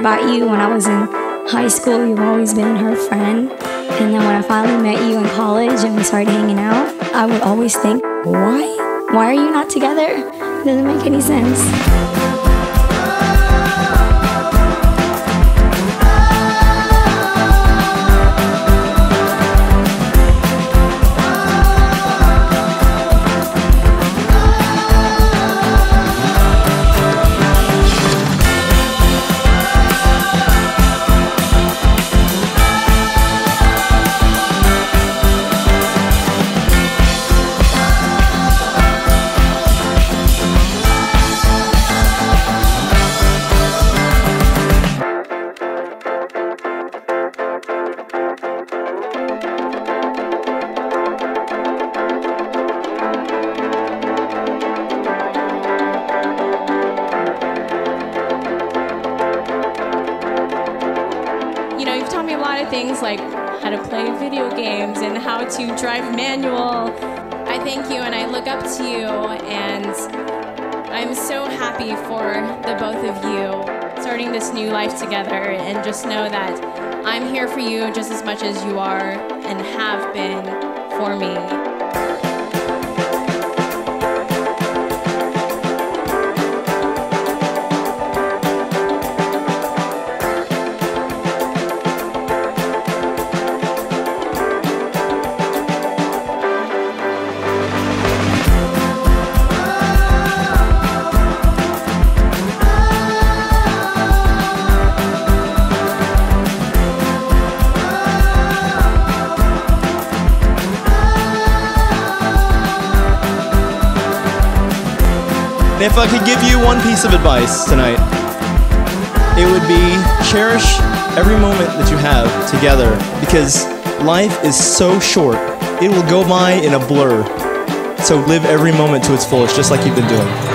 about you when I was in high school. You've always been her friend. And then when I finally met you in college and we started hanging out, I would always think, why? Why are you not together? It doesn't make any sense. You've taught me a lot of things like how to play video games and how to drive manual. I thank you and I look up to you, and I'm so happy for the both of you starting this new life together, and just know that I'm here for you just as much as you are and have been for me. If I could give you one piece of advice tonight, it would be cherish every moment that you have together, because life is so short. It will go by in a blur. So live every moment to its fullest, just like you've been doing.